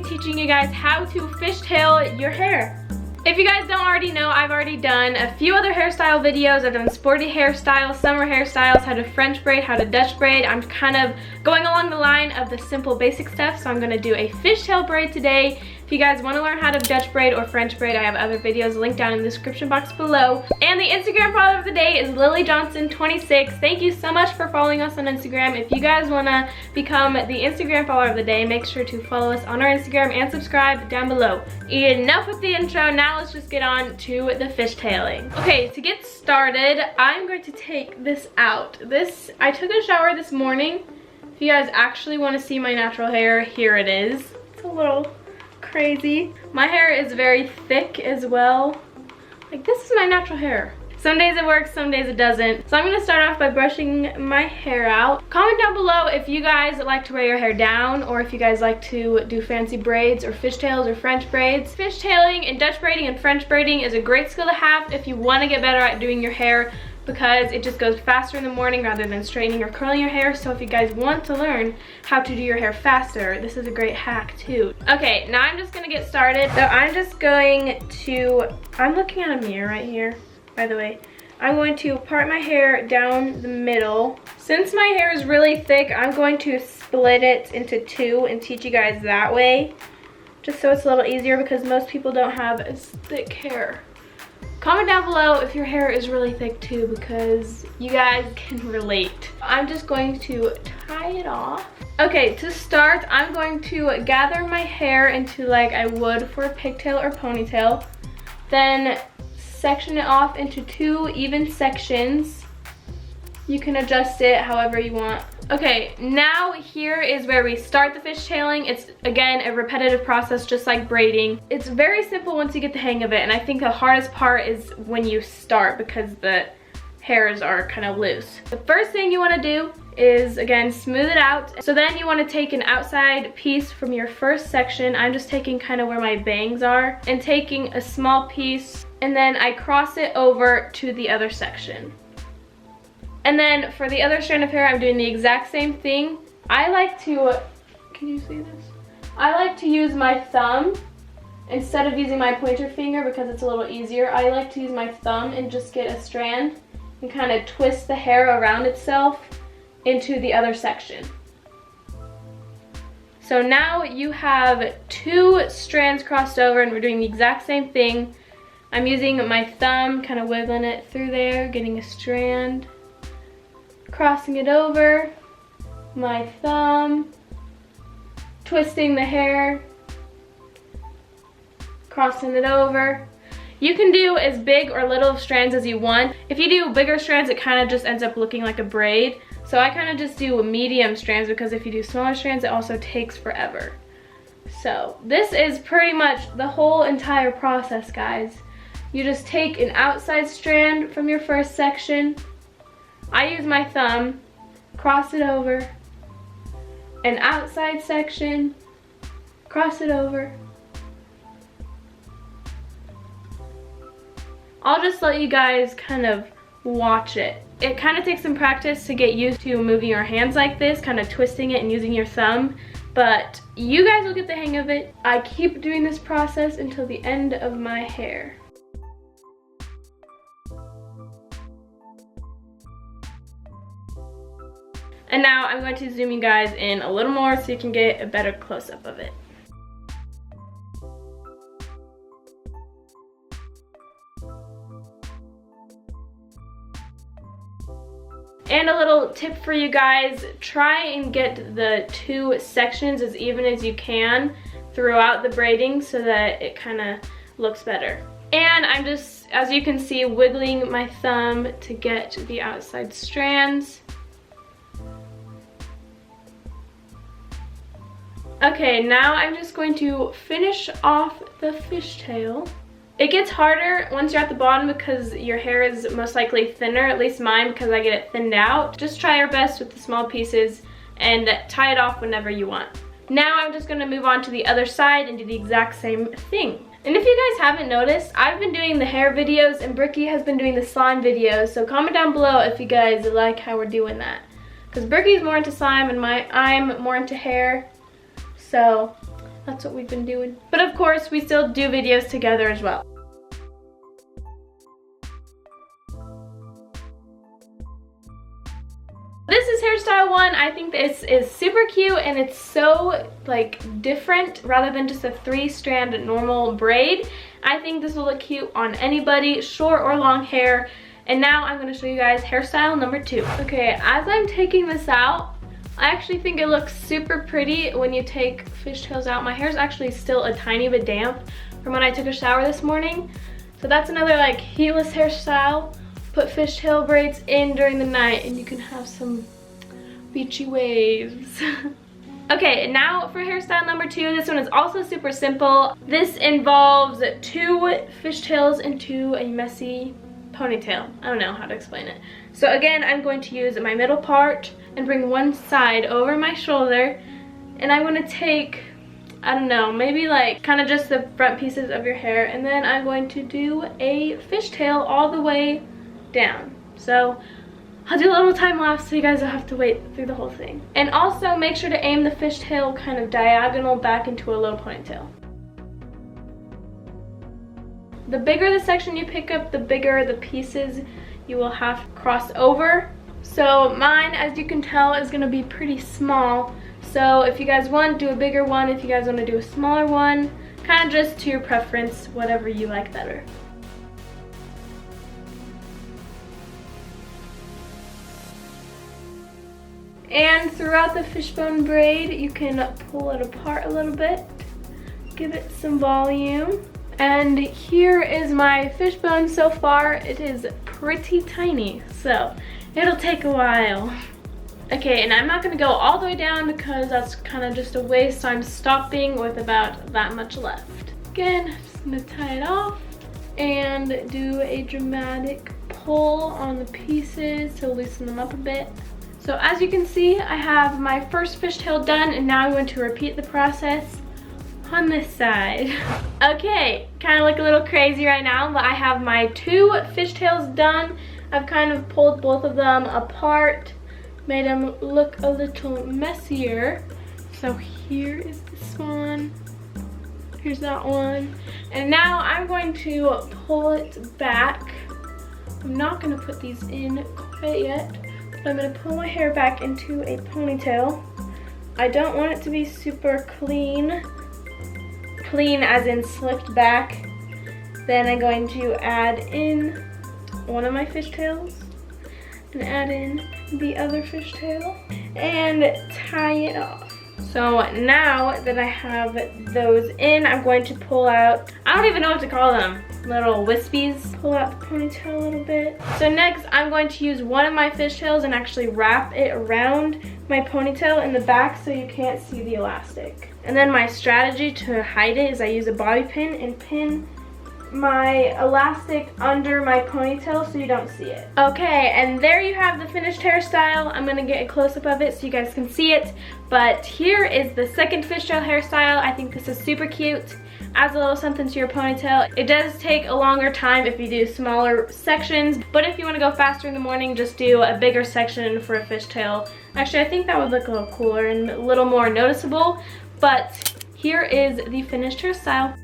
be teaching you guys how to fishtail your hair. If you guys don't already know, I've already done a few other hairstyle videos. I've done sporty hairstyles, summer hairstyles, how to French braid, how to Dutch braid. I'm kind of going along the line of the simple basic stuff, so I'm going to do a fishtail braid today. If you guys want to learn how to Dutch braid or French braid, I have other videos linked down in the description box below. And the Instagram follower of the day is LilyJohnson26. Thank you so much for following us on Instagram. If you guys want to become the Instagram follower of the day, make sure to follow us on our Instagram and subscribe down below. Enough with the intro, now let's just get on to the fishtailing. Okay, to get started, I'm going to take this out. I took a shower this morning. If you guys actually want to see my natural hair, here it is. It's a little crazy. My hair is very thick as well. Like, this is my natural hair. Some days it works, some days it doesn't. So I'm going to start off by brushing my hair out. Comment down below if you guys like to wear your hair down, or if you guys like to do fancy braids or fishtails or French braids. Fishtailing and Dutch braiding and French braiding is a great skill to have if you want to get better at doing your hair, because it just goes faster in the morning rather than straightening or curling your hair. So if you guys want to learn how to do your hair faster, this is a great hack too. Okay, now I'm just gonna get started. So I'm looking at a mirror right here, by the way. I'm going to part my hair down the middle. Since my hair is really thick, I'm going to split it into two and teach you guys that way, just so it's a little easier, because most people don't have as thick hair. Comment down below if your hair is really thick too, because you guys can relate. I'm just going to tie it off. Okay, to start, I'm going to gather my hair into like I would for a pigtail or ponytail. Then section it off into two even sections. You can adjust it however you want. Okay, now here is where we start the fishtailing. It's, again, a repetitive process just like braiding. It's very simple once you get the hang of it, and I think the hardest part is when you start, because the hairs are kind of loose. The first thing you want to do is, again, smooth it out. So then you want to take an outside piece from your first section. I'm just taking kind of where my bangs are, and taking a small piece, and then I cross it over to the other section. And then for the other strand of hair, I'm doing the exact same thing. I like to, can you see this? I like to use my thumb instead of using my pointer finger, because it's a little easier. I like to use my thumb and just get a strand and kind of twist the hair around itself into the other section. So now you have two strands crossed over, and we're doing the exact same thing. I'm using my thumb, kind of wiggling it through there, getting a strand, crossing it over, my thumb, twisting the hair, crossing it over. You can do as big or little strands as you want. If you do bigger strands, it kind of just ends up looking like a braid. So I kind of just do medium strands, because if you do smaller strands, it also takes forever. So this is pretty much the whole entire process, guys. You just take an outside strand from your first section. I use my thumb, cross it over, an outside section, cross it over. I'll just let you guys kind of watch it. It kind of takes some practice to get used to moving your hands like this, kind of twisting it and using your thumb, but you guys will get the hang of it. I keep doing this process until the end of my hair. And now I'm going to zoom you guys in a little more so you can get a better close-up of it. And a little tip for you guys, try and get the two sections as even as you can throughout the braiding so that it kind of looks better. And I'm just, as you can see, wiggling my thumb to get the outside strands. Okay, now I'm just going to finish off the fishtail. It gets harder once you're at the bottom because your hair is most likely thinner, at least mine, because I get it thinned out. Just try your best with the small pieces and tie it off whenever you want. Now I'm just going to move on to the other side and do the exact same thing. And if you guys haven't noticed, I've been doing the hair videos and Brookie has been doing the slime videos, so comment down below if you guys like how we're doing that. Because Brookie's more into slime and I'm more into hair. So that's what we've been doing. But of course, we still do videos together as well. This is hairstyle 1. I think this is super cute and it's so like different rather than just a 3-strand normal braid. I think this will look cute on anybody, short or long hair. And now I'm going to show you guys hairstyle number 2. Okay, as I'm taking this out, I actually think it looks super pretty when you take fishtails out. My hair is actually still a tiny bit damp from when I took a shower this morning. So that's another like heatless hairstyle. Put fishtail braids in during the night and you can have some beachy waves. Okay, now for hairstyle number 2. This one is also super simple. This involves 2 fishtails into a messy ponytail. I don't know how to explain it. So again, I'm going to use my middle part and bring one side over my shoulder, and I'm going to take, I don't know, maybe like kind of just the front pieces of your hair, and then I'm going to do a fishtail all the way down. So I'll do a little time lapse so you guys don't have to wait through the whole thing. And also make sure to aim the fishtail kind of diagonal back into a little ponytail. The bigger the section you pick up, the bigger the pieces you will have to cross over. So mine, as you can tell, is going to be pretty small. So if you guys want, do a bigger one. If you guys want to do a smaller one, kind of just to your preference, whatever you like better. And throughout the fishbone braid, you can pull it apart a little bit, give it some volume. And here is my fishbone so far. It is pretty tiny, so it'll take a while. Okay, and I'm not gonna go all the way down because that's kind of just a waste, so I'm stopping with about that much left. Again, I'm just gonna tie it off and do a dramatic pull on the pieces to loosen them up a bit. So as you can see, I have my first fishtail done, and now I'm going to repeat the process on this side. Okay, kind of look a little crazy right now, but I have my 2 fishtails done. I've kind of pulled both of them apart, made them look a little messier. So here is this one, here's that one, and now I'm going to pull it back. I'm not going to put these in quite yet, but I'm going to pull my hair back into a ponytail. I don't want it to be super clean as in slicked back. Then I'm going to add in one of my fishtails and add in the other fishtail and tie it off. So now that I have those in, I'm going to pull out, I don't even know what to call them, little wispies. Pull out the ponytail a little bit. So next I'm going to use one of my fishtails and actually wrap it around my ponytail in the back so you can't see the elastic. And then my strategy to hide it is I use a bobby pin and pin my elastic under my ponytail so you don't see it. Okay, and there you have the finished hairstyle. I'm gonna get a close-up of it so you guys can see it. But here is the second fishtail hairstyle. I think this is super cute. Adds a little something to your ponytail. It does take a longer time if you do smaller sections, but if you want to go faster in the morning, just do a bigger section for a fishtail. Actually, I think that would look a little cooler and a little more noticeable. But here is the finished hairstyle.